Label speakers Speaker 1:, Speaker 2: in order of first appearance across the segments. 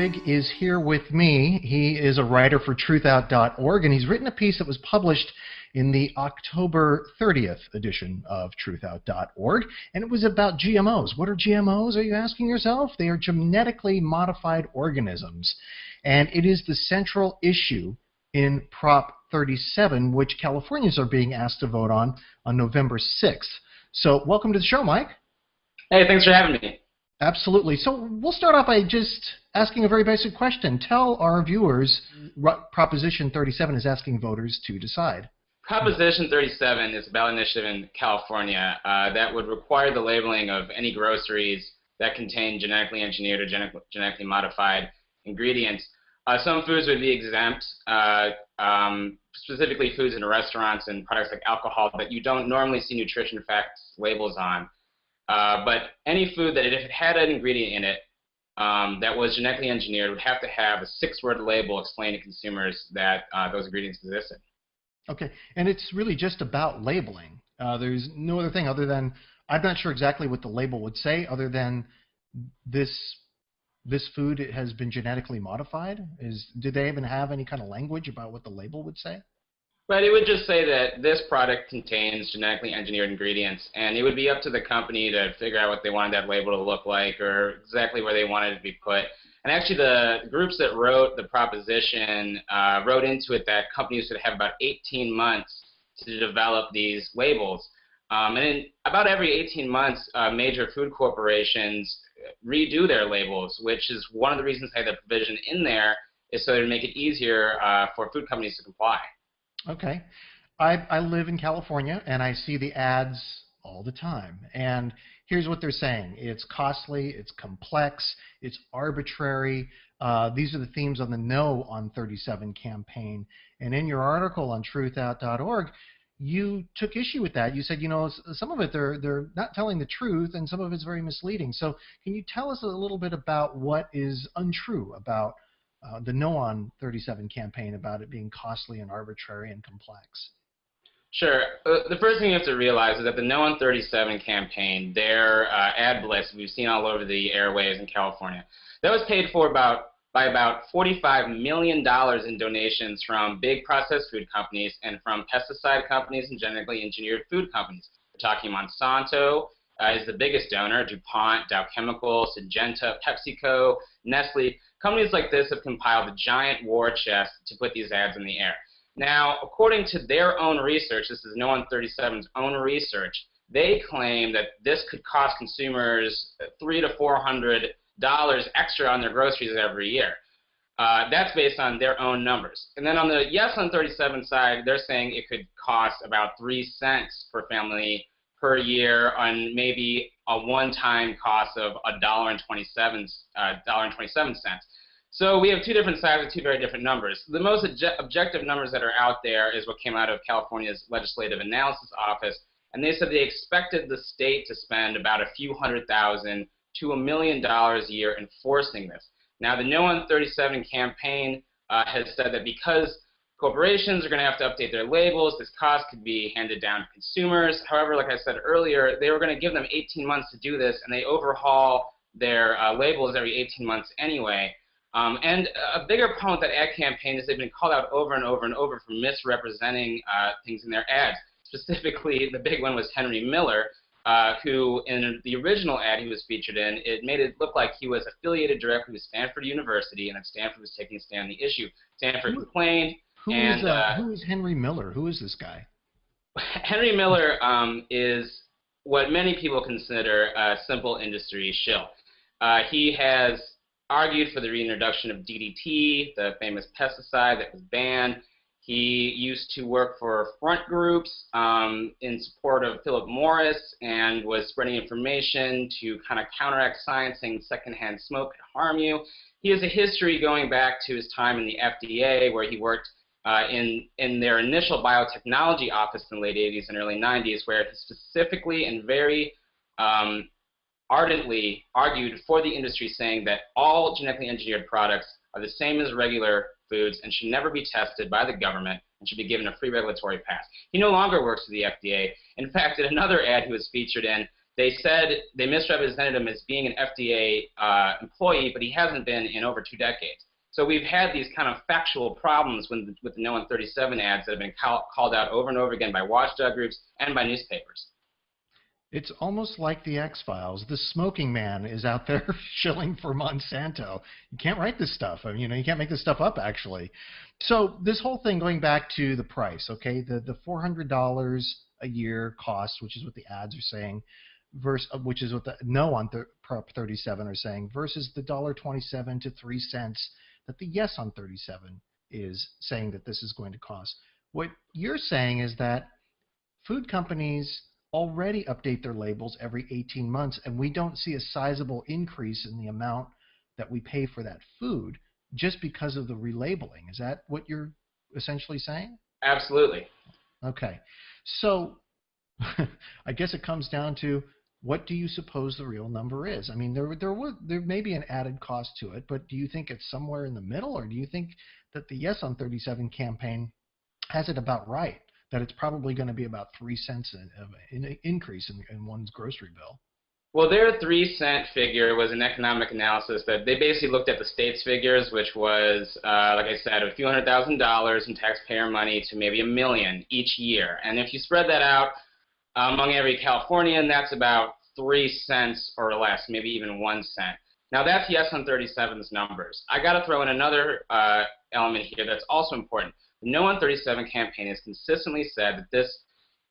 Speaker 1: Ludwig is here with me. He is a writer for Truthout.org, and he's written a piece that was published in the October 30th edition of Truthout.org, and it was about GMOs. What are GMOs, are you asking yourself? They are genetically modified organisms, and it is the central issue in Prop 37, which Californians are being asked to vote on November 6th. So welcome to the show, Mike.
Speaker 2: Hey, thanks for having me.
Speaker 1: Absolutely. So we'll start off by just asking a very basic question. Tell our viewers what Proposition 37 is asking voters to decide.
Speaker 2: Proposition 37 is a ballot initiative in California that would require the labeling of any groceries that contain genetically engineered or genetically modified ingredients. Some foods would be exempt, specifically foods in restaurants and products like alcohol that you don't normally see nutrition facts labels on. But any food that, if it had an ingredient in it that was genetically engineered, would have to have a 6-word label explaining to consumers that those ingredients existed.
Speaker 1: Okay, and it's really just about labeling. There's no other thing other than, I'm not sure exactly what the label would say, other than this food has been genetically modified. Did they even have any kind of language about what the label would say?
Speaker 2: But it would just say that this product contains genetically engineered ingredients, and it would be up to the company to figure out what they wanted that label to look like or exactly where they wanted it to be put. And actually the groups that wrote the proposition wrote into it that companies would have about 18 months to develop these labels. And in about every 18 months, major food corporations redo their labels, which is one of the reasons they have the provision in there, is so to make it easier for food companies to comply.
Speaker 1: Okay. I live in California, and I see the ads all the time. And here's what they're saying. It's costly, it's complex, it's arbitrary. These are the themes on the No on 37 campaign. And in your article on Truthout.org, you took issue with that. You said, you know, some of it they're not telling the truth, and some of it's very misleading. So can you tell us a little bit about what is untrue about the No on 37 campaign, about it being costly and arbitrary and complex?
Speaker 2: Sure. The first thing you have to realize is that the No on 37 campaign, their ad blitz we've seen all over the airwaves in California, that was paid for by about $45 million in donations from big processed food companies and from pesticide companies and genetically engineered food companies. We're talking Monsanto is the biggest donor, DuPont, Dow Chemical, Syngenta, PepsiCo, Nestle. Companies like this have compiled a giant war chest to put these ads in the air. Now, according to their own research, this is No on 37's own research, they claim that this could cost consumers $300 to $400 extra on their groceries every year. That's based on their own numbers. And then on the Yes on 37 side, they're saying it could cost about 3 cents per family per year on maybe a one-time cost of $1.27. So we have two different sides with two very different numbers. The most objective numbers that are out there is what came out of California's Legislative Analysis Office, and they said they expected the state to spend about a few $100,000 to $1 million a year enforcing this. Now the No on 37 campaign has said that because corporations are going to have to update their labels, this cost could be handed down to consumers. However, like I said earlier, they were going to give them 18 months to do this, and they overhaul their labels every 18 months anyway. And a bigger problem with that ad campaign is they've been called out over and over and over for misrepresenting things in their ads. Specifically, the big one was Henry Miller, who in the original ad he was featured in, it made it look like he was affiliated directly with Stanford University and that Stanford was taking a stand on the issue. Stanford complained.
Speaker 1: Who is Henry Miller? Who is this guy?
Speaker 2: Henry Miller is what many people consider a simple industry shill. He has argued for the reintroduction of DDT, the famous pesticide that was banned. He used to work for front groups in support of Philip Morris and was spreading information to kind of counteract science, saying secondhand smoke could harm you. He has a history going back to his time in the FDA, where he worked in their initial biotechnology office in the late 80s and early 90s, where he specifically and very ardently argued for the industry, saying that all genetically engineered products are the same as regular foods and should never be tested by the government and should be given a free regulatory pass. He no longer works for the FDA. In fact, in another ad he was featured in, They said they misrepresented him as being an FDA employee, but he hasn't been in over 2 decades. So we've had these kind of factual problems with the No on 37 ads that have been called out over and over again by watchdog groups and by newspapers.
Speaker 1: It's almost like the X-Files. The smoking man is out there shilling for Monsanto. You can't write this stuff. I mean, you can't make this stuff up, actually. So this whole thing, going back to the price, okay, the $400 a year cost, which is what the ads are saying, which is what the No on Prop 37 are saying, versus the $1.27 to 3 cents that the Yes on 37 is saying that this is going to cost. What you're saying is that food companies already update their labels every 18 months, and we don't see a sizable increase in the amount that we pay for that food just because of the relabeling. Is that what you're essentially saying?
Speaker 2: Absolutely.
Speaker 1: Okay. So I guess it comes down to, what do you suppose the real number is? I mean, there may be an added cost to it, but do you think it's somewhere in the middle, or do you think that the Yes on 37 campaign has it about right, that it's probably going to be about 3 cents of an increase in one's grocery bill?
Speaker 2: Well, their 3-cent figure was an economic analysis that they basically looked at the state's figures, which was, like I said, a few $100,000 in taxpayer money to maybe $1 million each year. And if you spread that out among every Californian, that's about 3 cents or less, maybe even 1 cent. Now, that's Yes on 37's numbers. I got to throw in another element here that's also important. The No on 37 campaign has consistently said that this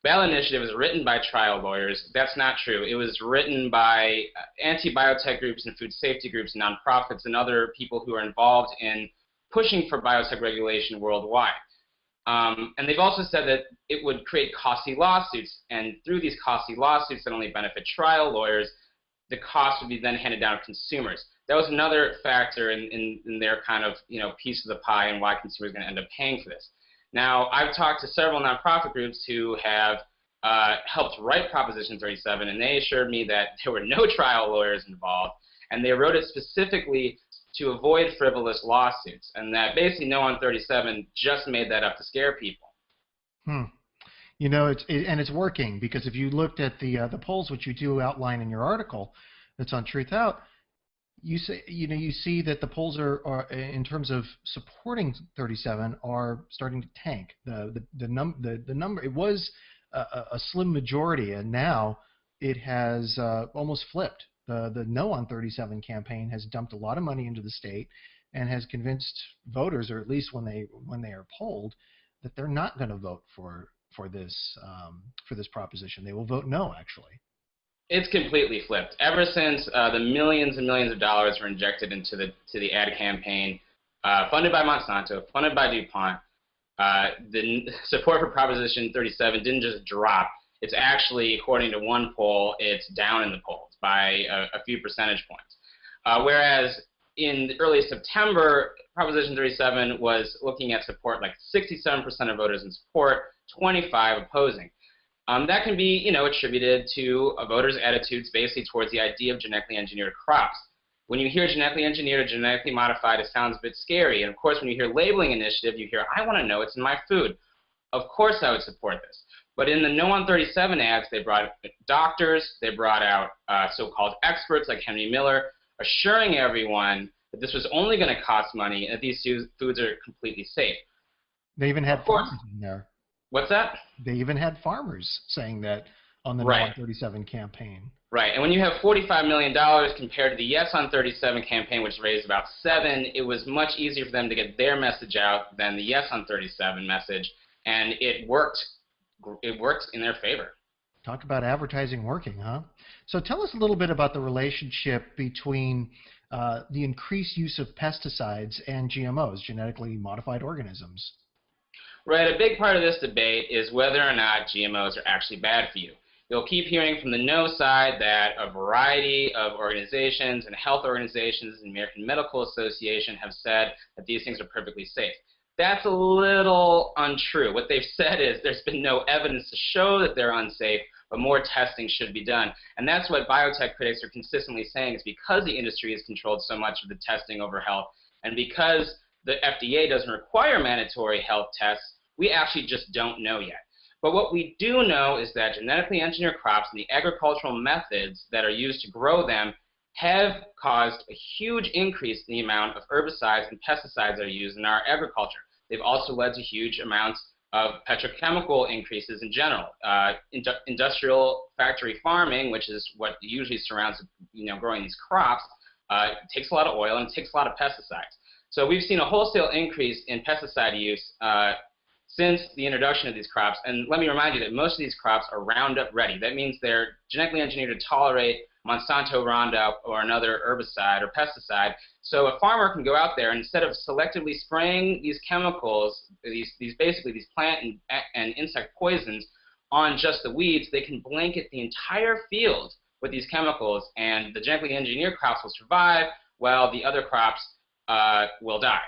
Speaker 2: ballot initiative is written by trial lawyers. That's not true. It was written by anti-biotech groups and food safety groups, nonprofits, and other people who are involved in pushing for biotech regulation worldwide. And they've also said that it would create costly lawsuits, and through these costly lawsuits that only benefit trial lawyers, the cost would be then handed down to consumers. That was another factor in their kind of piece of the pie and why consumers are going to end up paying for this. Now, I've talked to several nonprofit groups who have helped write Proposition 37, and they assured me that there were no trial lawyers involved, and they wrote it specifically to avoid frivolous lawsuits, and that basically No on 37 just made that up to scare people.
Speaker 1: It's working, because if you looked at the polls, which you do outline in your article that's on Truthout, you see that the polls are in terms of supporting 37 are starting to tank. The number, it was a slim majority, and now it has almost flipped. The No on 37 campaign has dumped a lot of money into the state and has convinced voters, or at least when they are polled, that they're not going to vote for this proposition. They will vote no, actually.
Speaker 2: It's completely flipped. Ever since the millions and millions of dollars were injected into the ad campaign, funded by Monsanto, funded by DuPont, the support for Proposition 37 didn't just drop. It's actually, according to one poll, it's down in the polls by a few percentage points. Whereas in early September, Proposition 37 was looking at support, like 67% of voters in support, 25 opposing. That can be, attributed to voters' attitudes basically towards the idea of genetically engineered crops. When you hear genetically engineered or genetically modified, it sounds a bit scary. And of course, when you hear labeling initiative, you hear, I want to know what's in my food. Of course I would support this. But in the No on 37 ads, they brought doctors, they brought out so-called experts like Henry Miller, assuring everyone that this was only going to cost money and that these foods are completely safe.
Speaker 1: They even had farmers in there.
Speaker 2: What's that?
Speaker 1: They even had farmers saying that on the No on 37 campaign.
Speaker 2: Right, and when you have $45 million compared to the Yes on 37 campaign, which raised about $7 million, it was much easier for them to get their message out than the Yes on 37 message, and it worked. It worked in their favor.
Speaker 1: Talk about advertising working, huh? So tell us a little bit about the relationship between the increased use of pesticides and GMOs, genetically modified organisms.
Speaker 2: Right, a big part of this debate is whether or not GMOs are actually bad for you. You'll keep hearing from the no side that a variety of organizations and health organizations and the American Medical Association have said that these things are perfectly safe. That's a little untrue. What they've said is there's been no evidence to show that they're unsafe, but more testing should be done. And that's what biotech critics are consistently saying, is because the industry has controlled so much of the testing over health, and because the FDA doesn't require mandatory health tests, we actually just don't know yet. But what we do know is that genetically engineered crops and the agricultural methods that are used to grow them have caused a huge increase in the amount of herbicides and pesticides that are used in our agriculture. They've also led to huge amounts of petrochemical increases in general. Industrial factory farming, which is what usually surrounds growing these crops, takes a lot of oil and it takes a lot of pesticides. So we've seen a wholesale increase in pesticide use since the introduction of these crops. And let me remind you that most of these crops are Roundup ready. That means they're genetically engineered to tolerate Monsanto Roundup or another herbicide or pesticide. So a farmer can go out there and instead of selectively spraying these chemicals, basically these plant and insect poisons on just the weeds, they can blanket the entire field with these chemicals, and the genetically engineered crops will survive while the other crops will die.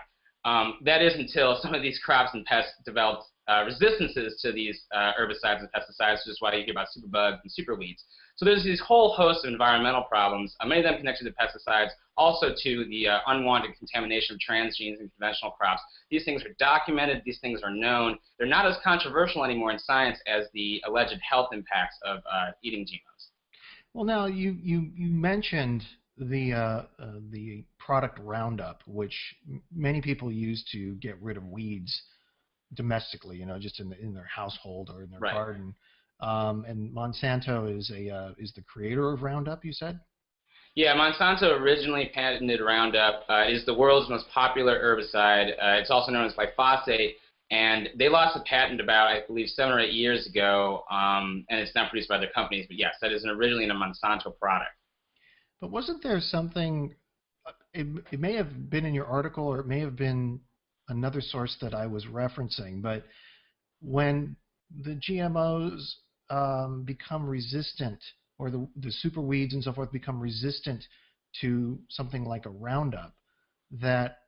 Speaker 2: That is until some of these crops and pests developed resistances to these herbicides and pesticides, which is why you hear about superbugs and superweeds. So there's these whole host of environmental problems, many of them connected to pesticides, also to the unwanted contamination of transgenes in conventional crops. These things are documented, these things are known. They're not as controversial anymore in science as the alleged health impacts of eating GMOs.
Speaker 1: Well, now you mentioned the product Roundup, which many people use to get rid of weeds domestically, just in their household or in their garden. And Monsanto is the creator of Roundup, you said?
Speaker 2: Yeah, Monsanto originally patented Roundup. It is the world's most popular herbicide. It's also known as glyphosate, and they lost the patent about, I believe, 7 or 8 years ago, and it's now produced by other companies. But yes, that is originally a Monsanto product.
Speaker 1: But wasn't there something, it may have been in your article or it may have been another source that I was referencing, but when the GMOs become resistant, or the superweeds and so forth become resistant to something like a Roundup, that,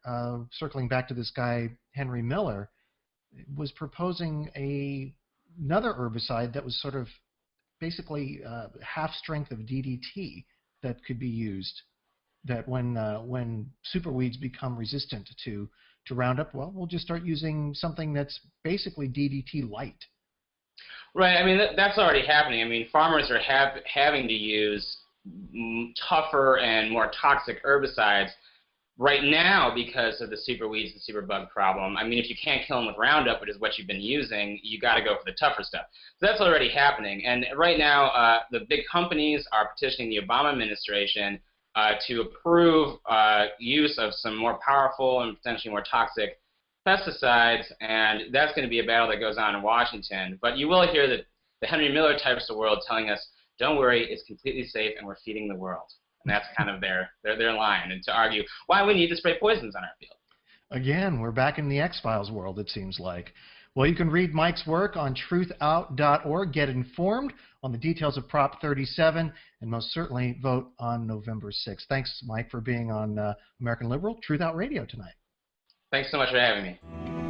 Speaker 1: circling back to this guy, Henry Miller, was proposing another herbicide that was sort of basically half strength of DDT that could be used, that when superweeds become resistant to Roundup, well, we'll just start using something that's basically DDT light.
Speaker 2: Right. I mean, that's already happening. I mean, farmers are having to use tougher and more toxic herbicides right now because of the superweeds and superbug problem. I mean, if you can't kill them with Roundup, which is what you've been using, you got to go for the tougher stuff. So that's already happening. And right now, the big companies are petitioning the Obama administration to approve use of some more powerful and potentially more toxic pesticides, and that's going to be a battle that goes on in Washington. But you will hear the Henry Miller types of world telling us, don't worry, it's completely safe and we're feeding the world. And that's kind of their line, and to argue why we need to spray poisons on our field. Again,
Speaker 1: we're back in the X-Files world, it seems like. Well, you can read Mike's work on truthout.org, get informed on the details of Prop 37, and most certainly vote on November 6th. Thanks, Mike, for being on American Liberal Truthout Radio tonight.
Speaker 2: Thanks so much for having me.